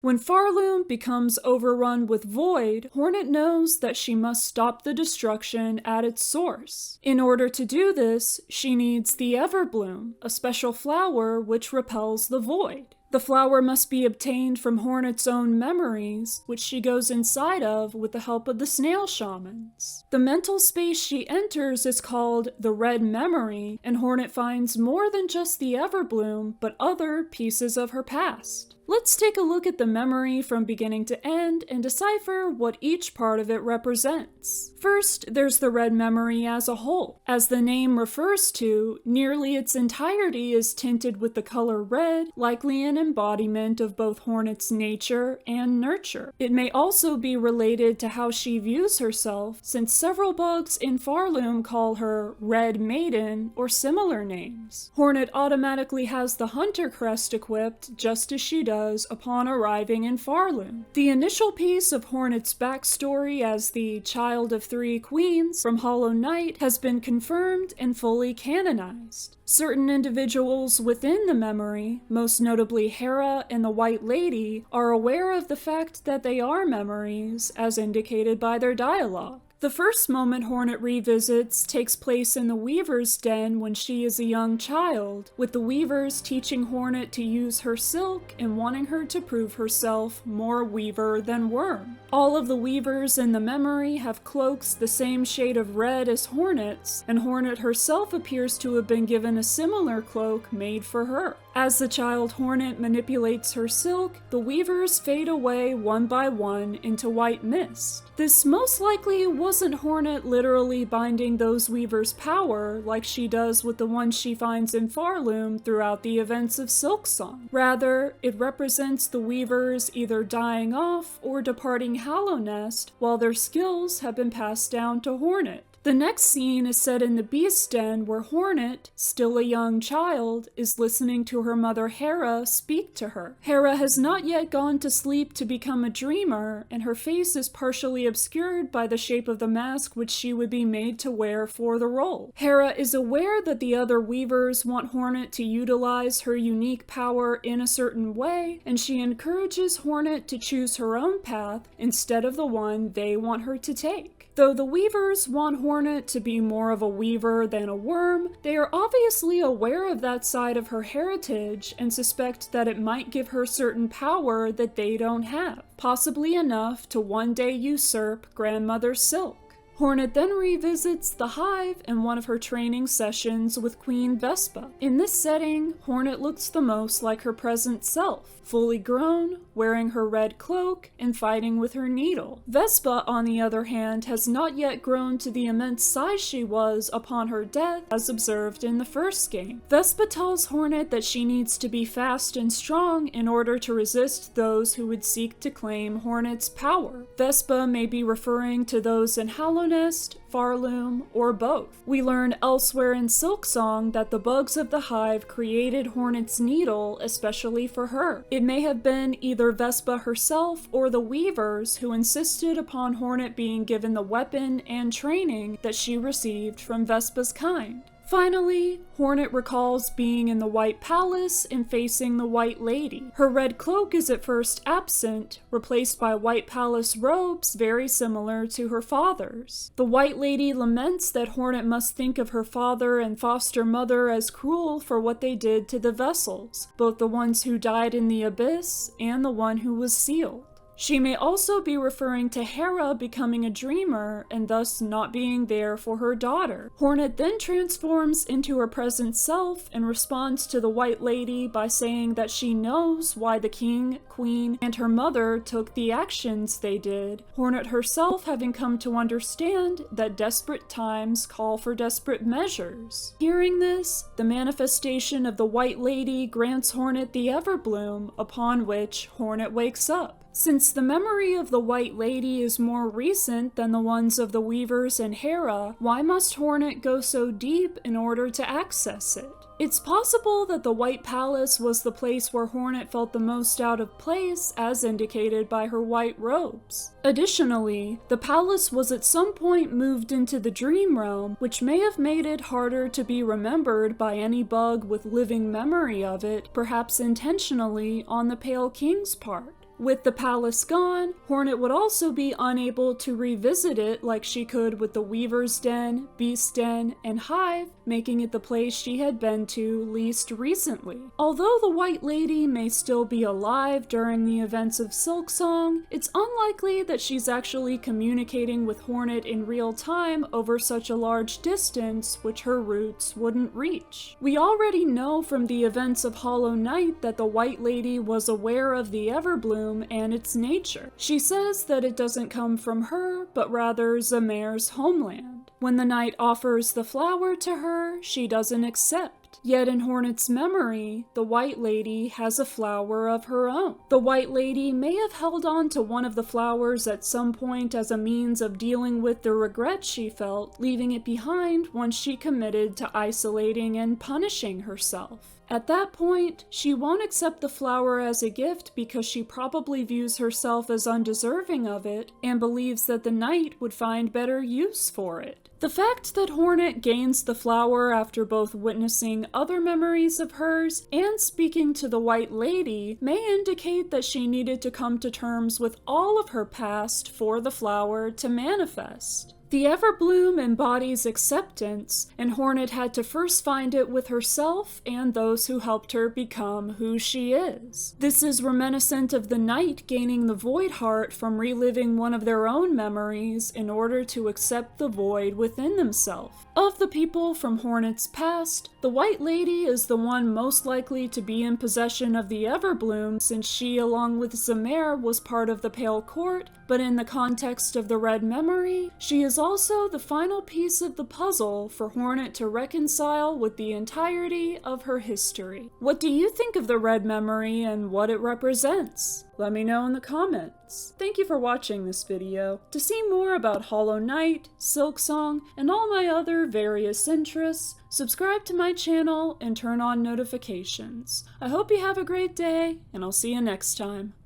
When Farloom becomes overrun with void, Hornet knows that she must stop the destruction at its source. In order to do this, she needs the Everbloom, a special flower which repels the void. The flower must be obtained from Hornet's own memories, which she goes inside of with the help of the snail shamans. The mental space she enters is called the Red Memory, and Hornet finds more than just the Everbloom, but other pieces of her past. Let's take a look at the memory from beginning to end and decipher what each part of it represents. First, there's the Red Memory as a whole. As the name refers to, nearly its entirety is tinted with the color red, likely an embodiment of both Hornet's nature and nurture. It may also be related to how she views herself, since several bugs in Farloom call her Red Maiden or similar names. Hornet automatically has the Hunter crest equipped, just as she does upon arriving in Farloom. The initial piece of Hornet's backstory as the Child of Three Queens from Hollow Knight has been confirmed and fully canonized. Certain individuals within the memory, most notably Hera and the White Lady, are aware of the fact that they are memories, as indicated by their dialogue. The first moment Hornet revisits takes place in the Weaver's Den when she is a young child, with the Weavers teaching Hornet to use her silk and wanting her to prove herself more Weaver than Worm. All of the Weavers in the memory have cloaks the same shade of red as Hornet's, and Hornet herself appears to have been given a similar cloak made for her. As the child Hornet manipulates her silk, the Weavers fade away one by one into white mist. This most likely wasn't Hornet literally binding those Weavers' power like she does with the ones she finds in Farloom throughout the events of Silksong. Rather, it represents the Weavers either dying off or departing Hallownest while their skills have been passed down to Hornet. The next scene is set in the Beast Den where Hornet, still a young child, is listening to her mother Hera speak to her. Hera has not yet gone to sleep to become a dreamer, and her face is partially obscured by the shape of the mask which she would be made to wear for the role. Hera is aware that the other Weavers want Hornet to utilize her unique power in a certain way, and she encourages Hornet to choose her own path instead of the one they want her to take. Though the Weavers want Hornet to be more of a Weaver than a Worm, they are obviously aware of that side of her heritage and suspect that it might give her certain power that they don't have, possibly enough to one day usurp Grandmother Silk. Hornet then revisits the Hive in one of her training sessions with Queen Vespa. In this setting, Hornet looks the most like her present self, fully grown, wearing her red cloak, and fighting with her needle. Vespa, on the other hand, has not yet grown to the immense size she was upon her death, as observed in the first game. Vespa tells Hornet that she needs to be fast and strong in order to resist those who would seek to claim Hornet's power. Vespa may be referring to those in Hallownest, Farloom, or both. We learn elsewhere in Silksong that the bugs of the Hive created Hornet's needle especially for her. It may have been either Vespa herself or the Weavers who insisted upon Hornet being given the weapon and training that she received from Vespa's kind. Finally, Hornet recalls being in the White Palace and facing the White Lady. Her red cloak is at first absent, replaced by White Palace robes very similar to her father's. The White Lady laments that Hornet must think of her father and foster mother as cruel for what they did to the vessels, both the ones who died in the abyss and the one who was sealed. She may also be referring to Hera becoming a dreamer and thus not being there for her daughter. Hornet then transforms into her present self and responds to the White Lady by saying that she knows why the king, queen, and her mother took the actions they did, Hornet herself having come to understand that desperate times call for desperate measures. Hearing this, the manifestation of the White Lady grants Hornet the Everbloom, upon which Hornet wakes up. Since the memory of the White Lady is more recent than the ones of the Weavers and Hera, why must Hornet go so deep in order to access it? It's possible that the White Palace was the place where Hornet felt the most out of place, as indicated by her white robes. Additionally, the palace was at some point moved into the Dream Realm, which may have made it harder to be remembered by any bug with living memory of it, perhaps intentionally on the Pale King's part. With the palace gone, Hornet would also be unable to revisit it like she could with the Weaver's Den, Beast Den, and Hive, making it the place she had been to least recently. Although the White Lady may still be alive during the events of Silksong, it's unlikely that she's actually communicating with Hornet in real time over such a large distance which her roots wouldn't reach. We already know from the events of Hollow Knight that the White Lady was aware of the Everbloom and its nature. She says that it doesn't come from her, but rather Zamer's homeland. When the knight offers the flower to her, she doesn't accept. Yet in Hornet's memory, the White Lady has a flower of her own. The White Lady may have held on to one of the flowers at some point as a means of dealing with the regret she felt, leaving it behind once she committed to isolating and punishing herself. At that point, she won't accept the flower as a gift because she probably views herself as undeserving of it and believes that the knight would find better use for it. The fact that Hornet gains the flower after both witnessing other memories of hers and speaking to the White Lady may indicate that she needed to come to terms with all of her past for the flower to manifest. The Everbloom embodies acceptance, and Hornet had to first find it with herself and those who helped her become who she is. This is reminiscent of the knight gaining the Void Heart from reliving one of their own memories in order to accept the void within themselves. Of the people from Hornet's past, the White Lady is the one most likely to be in possession of the Everbloom since she, along with Zamer, was part of the Pale Court, but in the context of the Red Memory, she is also the final piece of the puzzle for Hornet to reconcile with the entirety of her history. What do you think of the Red Memory and what it represents? Let me know in the comments. Thank you for watching this video. To see more about Hollow Knight, Silksong, and all my other various interests, subscribe to my channel and turn on notifications. I hope you have a great day, and I'll see you next time.